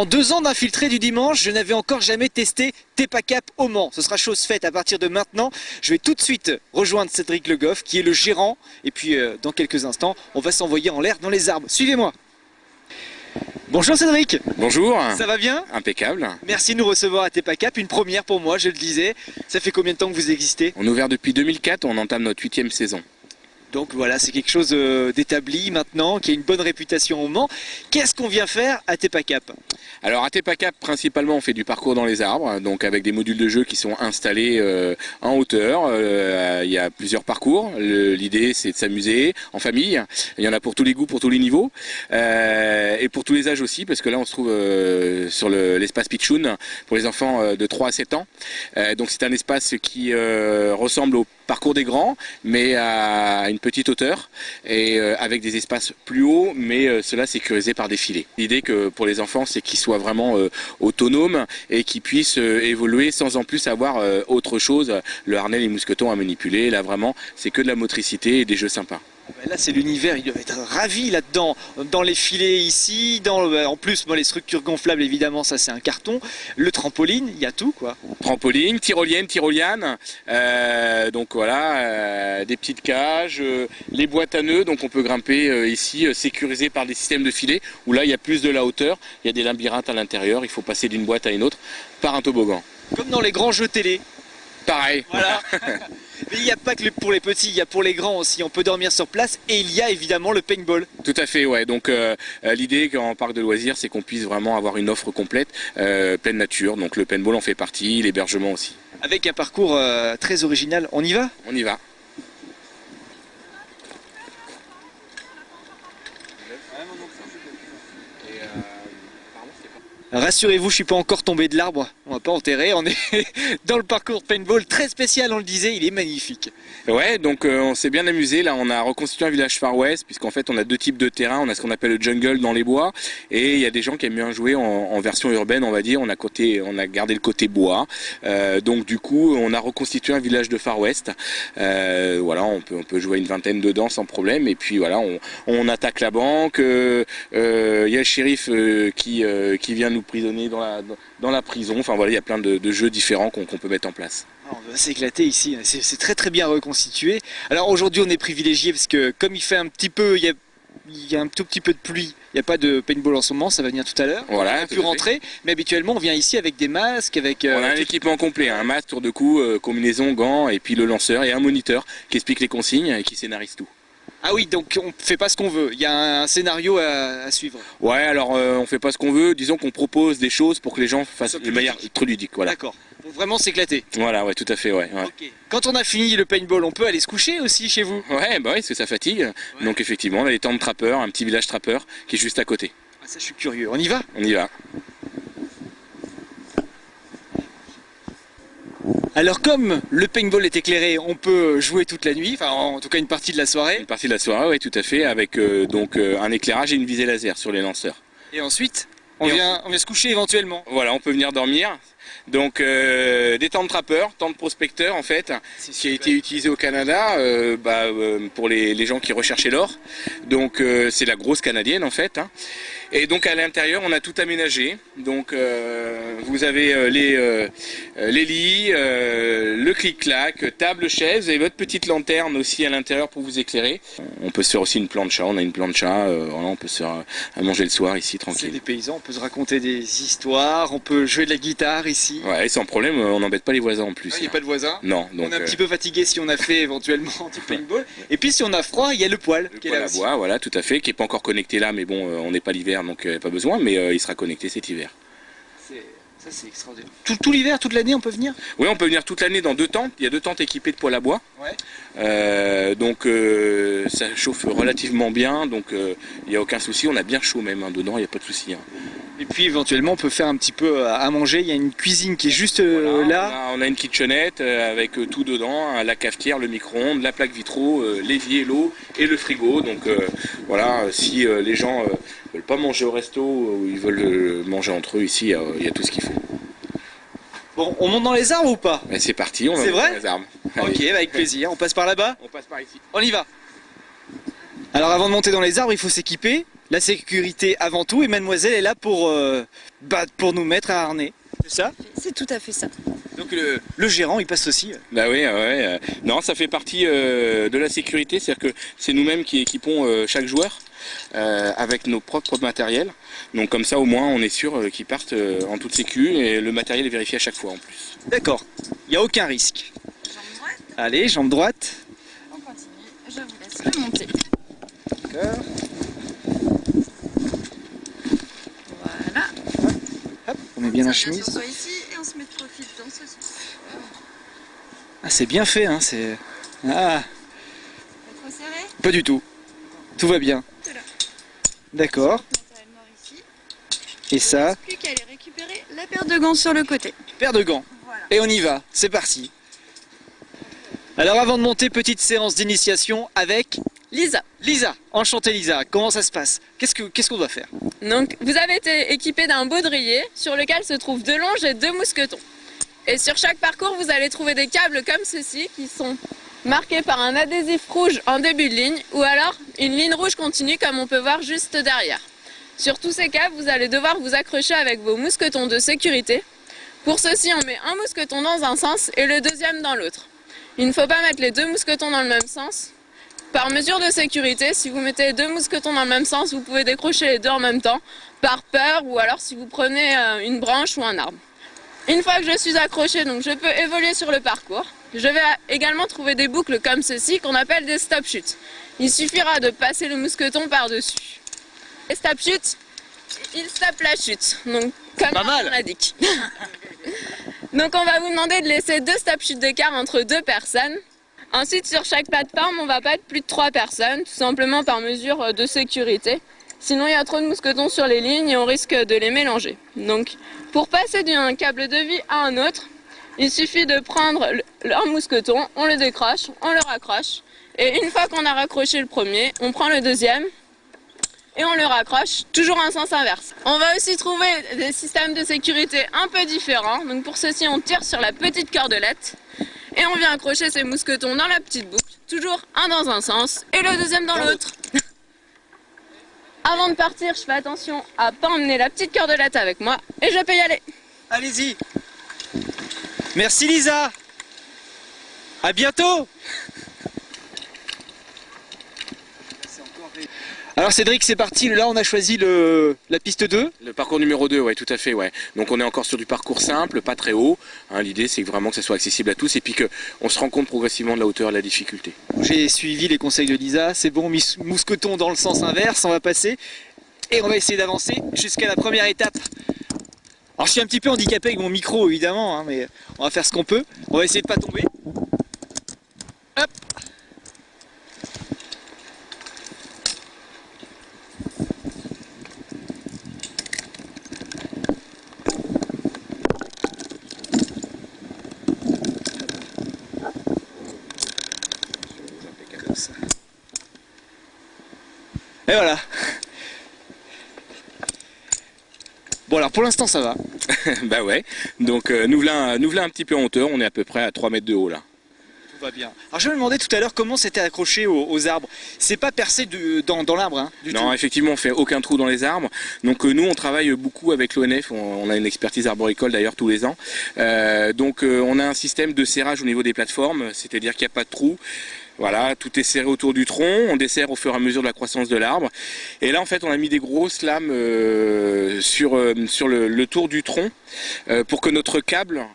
En 2 ans d'infiltré du dimanche, je n'avais encore jamais testé Tepacap au Mans. Ce sera chose faite à partir de maintenant. Je vais tout de suite rejoindre Cédric Le Goff, qui est le gérant. Et puis, dans quelques instants, on va s'envoyer en l'air dans les arbres. Suivez-moi. Bonjour Cédric. Bonjour. Ça va bien? Impeccable. Merci de nous recevoir à Tepacap. Une première pour moi, je le disais. Ça fait combien de temps que vous existez? On est ouvert depuis 2004, on entame notre 8e saison. Donc voilà, c'est quelque chose d'établi maintenant, qui a une bonne réputation au Mans. Qu'est-ce qu'on vient faire à Tepacap? Alors à Tepacap, principalement, on fait du parcours dans les arbres, donc avec des modules de jeu qui sont installés en hauteur. Il y a plusieurs parcours. L'idée, c'est de s'amuser en famille. Il y en a pour tous les goûts, pour tous les niveaux, et pour tous les âges aussi, parce que là, on se trouve sur l'espace Pitchoun pour les enfants de 3 à 7 ans. Donc c'est un espace qui ressemble au parcours des grands, mais à une petite hauteur et avec des espaces plus hauts, mais cela sécurisé par des filets. L'idée que pour les enfants, c'est qu'ils soient vraiment autonomes et qu'ils puissent évoluer sans en plus avoir autre chose, le harnais, les mousquetons à manipuler. Là vraiment, c'est que de la motricité et des jeux sympas. Là, c'est l'univers, il doit être ravi là-dedans, dans les filets ici, en plus, les structures gonflables, évidemment, ça c'est un carton, le trampoline, il y a tout quoi. Trampoline, tyrolienne, tyroliane, donc voilà, des petites cages, les boîtes à nœuds, donc on peut grimper ici, sécurisé par des systèmes de filets, où là il y a plus de la hauteur, il y a des labyrinthes à l'intérieur, il faut passer d'une boîte à une autre par un toboggan. Comme dans les grands jeux télé. Pareil. Voilà. Mais il n'y a pas que pour les petits, il y a pour les grands aussi. On peut dormir sur place et il y a évidemment le paintball. Tout à fait, ouais. Donc l'idée en parc de loisirs, c'est qu'on puisse vraiment avoir une offre complète, pleine nature. Donc le paintball en fait partie, l'hébergement aussi. Avec un parcours très original. On y va? On y va. Rassurez-vous, je suis pas encore tombé de l'arbre, on va pas enterrer, on est dans le parcours de paintball très spécial, on le disait, il est magnifique. Ouais, donc on s'est bien amusé, là on a reconstitué un village Far West, puisqu'en fait on a 2 types de terrains, on a ce qu'on appelle le jungle dans les bois, et il y a des gens qui aiment bien jouer en version urbaine, on va dire, on a gardé le côté bois, donc du coup on a reconstitué un village de Far West, voilà, on peut jouer une vingtaine dedans sans problème, et puis voilà, on attaque la banque, il y a le shérif qui vient nous prisonnier dans la prison. Enfin voilà, il y a plein de jeux différents qu'on peut mettre en place. On va s'éclater ici, c'est très très bien reconstitué. Alors aujourd'hui on est privilégié parce que comme il fait un petit peu, il y a un tout petit peu de pluie, il n'y a pas de paintball en ce moment, ça va venir tout à l'heure. Voilà, on a pu rentrer, mais habituellement on vient ici avec des masques, avec... on a un équipement complet, un masque, tour de cou, combinaison, gants, et puis le lanceur et un moniteur qui explique les consignes et qui scénarise tout. Ah oui, donc on fait pas ce qu'on veut, il y a un scénario à suivre. Ouais, alors on fait pas ce qu'on veut, disons qu'on propose des choses pour que les gens fassent de manière trop ludique. Voilà. D'accord, pour vraiment s'éclater. Voilà, ouais, tout à fait, ouais. Okay. Quand on a fini le paintball, on peut aller se coucher aussi chez vous? Ouais, bah oui, parce que ça fatigue. Ouais. Donc effectivement, on a les tentes trappeurs, un petit village trappeur qui est juste à côté. Ah, ça je suis curieux, on y va? On y va. Alors comme le paintball est éclairé, on peut jouer toute la nuit, enfin en tout cas une partie de la soirée. Une partie de la soirée, oui, tout à fait, avec donc un éclairage et une visée laser sur les lanceurs. Et ensuite, on vient se coucher éventuellement. Voilà, on peut venir dormir. Donc des tentes trappeurs, tentes prospecteurs en fait, qui a été utilisé au Canada pour les gens qui recherchaient l'or. Donc c'est la grosse canadienne en fait. Hein. Et donc à l'intérieur on a tout aménagé. Donc vous avez les lits, le clic-clac, table, chaise et votre petite lanterne aussi à l'intérieur pour vous éclairer. On peut se faire aussi une plancha, on a une plancha, voilà, on peut se faire à manger le soir ici tranquille. C'est des paysans, on peut se raconter des histoires, on peut jouer de la guitare ici. Ouais, sans problème, on n'embête pas les voisins en plus. Il n'y a pas de voisins? Non. Donc, on est un petit peu fatigué si on a fait éventuellement du paintball. Et puis si on a froid, il y a le poêle. Le poêle à bois, voilà, tout à fait, qui n'est pas encore connecté là, mais bon, on n'est pas l'hiver, donc il n'y a pas besoin, mais il sera connecté cet hiver. Ça c'est extraordinaire. Tout l'hiver, toute l'année on peut venir? Oui, on peut venir toute l'année dans 2 tentes, il y a 2 tentes équipées de poêle à bois. Ouais. Donc ça chauffe relativement bien, donc il n'y a aucun souci, on a bien chaud même, hein, dedans, il n'y a pas de souci. Hein. Et puis éventuellement on peut faire un petit peu à manger, il y a une cuisine qui est juste voilà, là. On a une kitchenette avec tout dedans, la cafetière, le micro-ondes, la plaque vitro, l'évier, l'eau et le frigo. Donc voilà, si les gens veulent pas manger au resto ou ils veulent manger entre eux, ici il y a tout ce qu'il faut. Bon, on monte dans les arbres ou pas? C'est parti, on va monter dans les arbres. Ok, avec plaisir, on passe par là-bas? On passe par ici. On y va. Alors avant de monter dans les arbres, il faut s'équiper. la sécurité avant tout, et mademoiselle est là pour nous mettre à harnais. C'est ça? C'est tout à fait ça. Donc le gérant, il passe aussi. Bah oui, ouais. Non, ça fait partie de la sécurité, c'est-à-dire que c'est nous-mêmes qui équipons chaque joueur avec nos propres matériels. Donc comme ça, au moins, on est sûr qu'ils partent en toute sécu et le matériel est vérifié à chaque fois en plus. D'accord, il n'y a aucun risque. Jambe droite, Allez, jambe droite. on continue. Je vous laisse remonter. D'accord. Voilà. Hop, on met bien la Ça vient chemise. sur soi ici et on se met de profil dans ceci. Ah, c'est bien fait, hein, c'est... Ah, Pas trop serré? pas du tout. Tout va bien. Voilà. D'accord. Matériel noir ici. Et ça, Plus qu'à aller récupérer la paire de gants sur le côté. paire de gants. Voilà. Et on y va, c'est parti. Alors avant de monter, petite séance d'initiation avec Lisa. Lisa. Enchantée Lisa, comment ça se passe? Qu'est-ce qu'on doit faire? Donc, vous avez été équipé d'un baudrier sur lequel se trouvent 2 longes et 2 mousquetons. Et sur chaque parcours, vous allez trouver des câbles comme ceci qui sont marqués par un adhésif rouge en début de ligne ou alors une ligne rouge continue comme on peut voir juste derrière. Sur tous ces câbles, vous allez devoir vous accrocher avec vos mousquetons de sécurité. Pour ceci, on met un mousqueton dans un sens et le deuxième dans l'autre. Il ne faut pas mettre les 2 mousquetons dans le même sens. Par mesure de sécurité, si vous mettez les 2 mousquetons dans le même sens, vous pouvez décrocher les 2 en même temps, par peur ou alors si vous prenez une branche ou un arbre. Une fois que je suis accrochée, donc je peux évoluer sur le parcours. Je vais également trouver des boucles comme ceci qu'on appelle des stop-chutes. Il suffira de passer le mousqueton par-dessus. Les stop-chutes, ils stoppent la chute, donc comme Pas mal. on indique. Donc on va vous demander de laisser 2 stop-chutes d'écart entre 2 personnes. Ensuite, sur chaque plateforme, on ne va pas être plus de 3 personnes, tout simplement par mesure de sécurité. Sinon, il y a trop de mousquetons sur les lignes et on risque de les mélanger. Donc, pour passer d'un câble de vie à un autre, il suffit de prendre un mousqueton, on le décroche, on le raccroche. Et une fois qu'on a raccroché le premier, on prend le deuxième et on le raccroche, toujours en sens inverse. On va aussi trouver des systèmes de sécurité un peu différents. Donc pour ceci, on tire sur la petite cordelette et on vient accrocher ces mousquetons dans la petite boucle, toujours un dans un sens et le deuxième dans l'autre. Avant de partir, je fais attention à pas emmener la petite cordelette avec moi et je peux y aller. Allez-y. Merci Lisa. À bientôt. Alors Cédric, c'est parti. Là, on a choisi la piste 2. Le parcours numéro 2, ouais, tout à fait, ouais. Donc on est encore sur du parcours simple, pas très haut. Hein, l'idée, c'est vraiment que ça soit accessible à tous et puis qu'on se rend compte progressivement de la hauteur et de la difficulté. J'ai suivi les conseils de Lisa. C'est bon, mousqueton dans le sens inverse. On va passer et on va essayer d'avancer jusqu'à la première étape. Alors je suis un petit peu handicapé avec mon micro, évidemment, hein, mais on va faire ce qu'on peut. On va essayer de pas tomber. Hop. Et voilà. Bon alors pour l'instant ça va. Bah ouais, donc nous voilà un petit peu en hauteur, on est à peu près à 3 mètres de haut là. Tout va bien. Alors je me demandais tout à l'heure comment c'était accroché aux arbres. C'est pas percé dans l'arbre, hein, du Non, tout. effectivement, on fait aucun trou dans les arbres. Donc nous, on travaille beaucoup avec l'ONF. On a une expertise arboricole d'ailleurs tous les ans. Donc on a un système de serrage au niveau des plateformes, c'est-à-dire qu'il n'y a pas de trou. Voilà, tout est serré autour du tronc, on dessert au fur et à mesure de la croissance de l'arbre. Et là, en fait, on a mis des grosses lames sur le tour du tronc pour que notre câble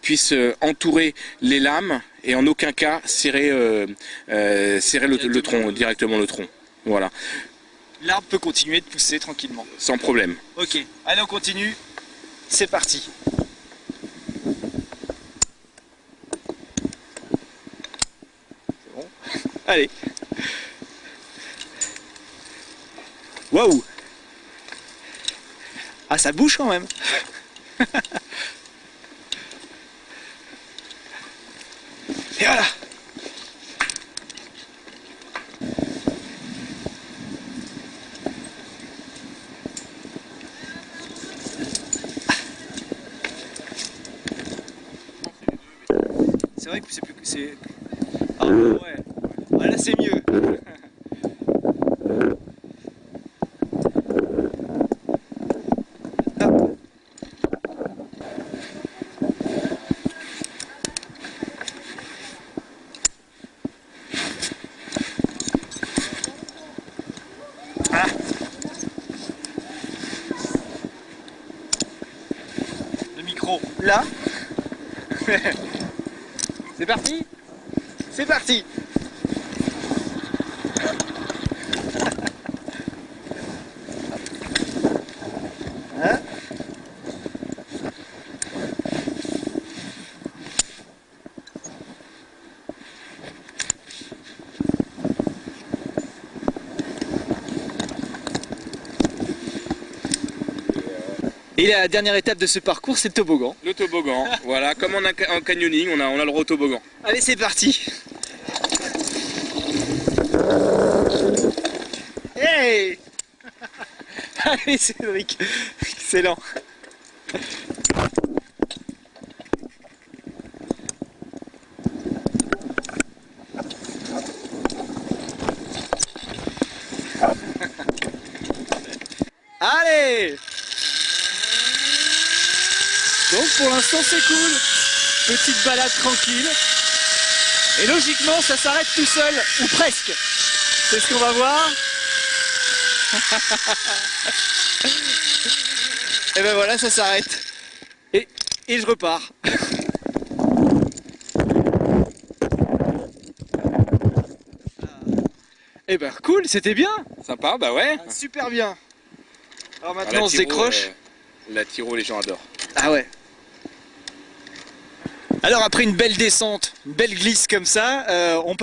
puisse entourer les lames et en aucun cas serrer le tronc, directement le tronc. Voilà, L'arbre peut continuer de pousser tranquillement. sans problème. Ok, allez on continue. C'est parti. C'est bon. Allez. Waouh. Ah ça bouge quand même. Et voilà. C'est vrai que c'est plus... c'est... Ah ouais. Ah, là c'est mieux. là. C'est parti. C'est parti. Hein? Et la dernière étape de ce parcours, c'est le toboggan. Le toboggan, voilà, comme en canyoning, on a le droit au toboggan. Allez, c'est parti. Hey. Allez, Cédric. Excellent. Allez. Donc pour l'instant c'est cool, petite balade tranquille, et logiquement ça s'arrête tout seul, ou presque, c'est ce qu'on va voir. Et ben voilà, ça s'arrête, et je repars. Et ben cool, c'était bien. Sympa, bah ouais. Super bien. Alors Alors, maintenant on se décroche. La Tiro, les gens adorent. Ah ouais. Alors après une belle descente, une belle glisse comme ça, on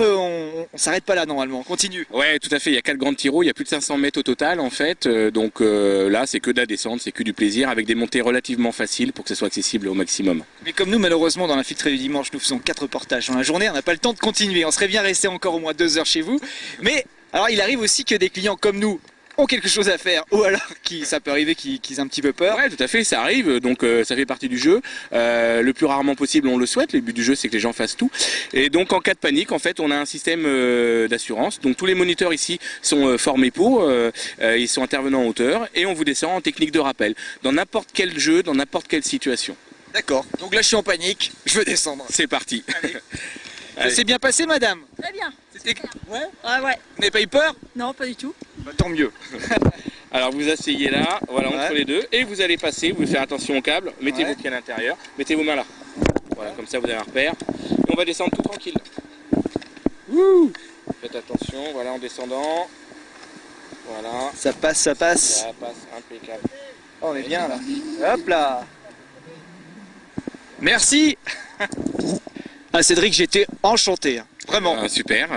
s'arrête pas là normalement, on continue. Ouais, tout à fait, il y a 4 grandes Tiro, il y a plus de 500 mètres au total en fait, donc là c'est que de la descente, c'est que du plaisir, avec des montées relativement faciles pour que ce soit accessible au maximum. Mais comme nous malheureusement dans l'infiltré du dimanche nous faisons 4 reportages dans la journée, on n'a pas le temps de continuer, on serait bien resté encore au moins 2 heures chez vous. Mais alors il arrive aussi que des clients comme nous ont quelque chose à faire, ou alors ça peut arriver qu'ils aient un petit peu peur. Ouais, tout à fait, ça arrive, donc ça fait partie du jeu. Le plus rarement possible, on le souhaite. Le but du jeu, c'est que les gens fassent tout. Et donc, en cas de panique, en fait, on a un système d'assurance. Donc, tous les moniteurs ici sont formés pour. Ils sont intervenants en hauteur et on vous descend en technique de rappel dans n'importe quel jeu, dans n'importe quelle situation. D'accord. Donc là, je suis en panique. Je veux descendre. C'est parti. Ça s'est bien passé, madame? Très bien. Ouais. Ah ouais. Vous n'avez pas eu peur? Non, pas du tout. Bah, tant mieux. Alors vous asseyez là, voilà, Ouais. entre les deux, et vous allez passer, vous faire attention au câble, mettez Ouais. vos pieds à l'intérieur, mettez vos mains là. Voilà, comme ça vous avez un repère. Et on va descendre tout tranquille. Wouh. Faites attention, voilà, en descendant. Voilà, Ça passe, ça passe. ça passe impeccable. Oh, on est bien là. Hop là. Merci. Ah Cédric, j'étais enchanté. Vraiment. Ah, super,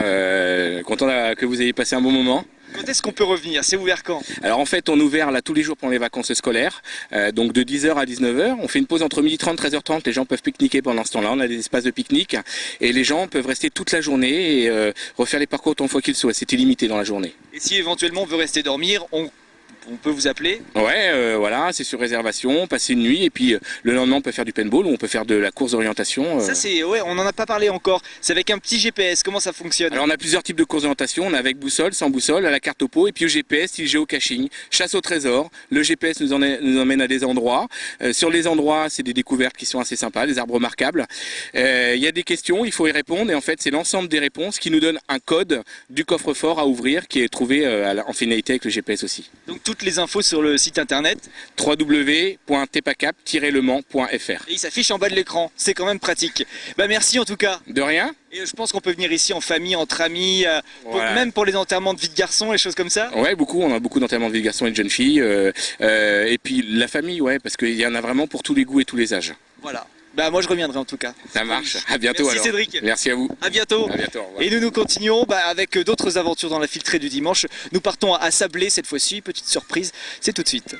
content que vous ayez passé un bon moment. Quand est-ce qu'on peut revenir? C'est ouvert quand? Alors en fait on est ouvert là tous les jours pendant les vacances scolaires, donc de 10h à 19h, on fait une pause entre 12h30 et 13h30, les gens peuvent pique-niquer pendant ce temps-là, on a des espaces de pique-nique et les gens peuvent rester toute la journée et refaire les parcours autant de fois qu'ils souhaitent, c'est illimité dans la journée. Et si éventuellement on veut rester dormir, on peut vous appeler? Ouais, voilà, c'est sur réservation, passer une nuit et puis le lendemain on peut faire du paintball ou on peut faire de la course d'orientation. Ça c'est, ouais, on n'en a pas parlé encore. C'est avec un petit GPS, comment ça fonctionne? Alors on a plusieurs types de courses d'orientation, on a avec boussole, sans boussole, à la carte topo et puis au GPS, style géocaching, chasse au trésor. Le GPS nous emmène à des endroits. Sur les endroits, c'est des découvertes qui sont assez sympas, des arbres remarquables. Il y a des questions, il faut y répondre et en fait c'est l'ensemble des réponses qui nous donne un code du coffre-fort à ouvrir qui est trouvé en finalité avec le GPS aussi. Donc toutes les infos sur le site internet. www.tepacap-lemans.fr. Et il s'affiche en bas de l'écran, c'est quand même pratique. Bah merci en tout cas. De rien. Et je pense qu'on peut venir ici en famille, entre amis, Voilà. même pour les enterrements de vie de garçons, les choses comme ça. Ouais, beaucoup. On a beaucoup d'enterrements de vie de garçons et de jeunes filles. Et puis la famille, ouais, parce qu'il y en a vraiment pour tous les goûts et tous les âges. Voilà. Bah moi je reviendrai en tout cas. Ça marche. À bientôt Merci alors. Cédric. Merci à vous. À bientôt. À bientôt. Au revoir. Et nous continuons avec d'autres aventures dans la filtrée du dimanche. Nous partons à Sablé cette fois-ci, petite surprise, c'est tout de suite.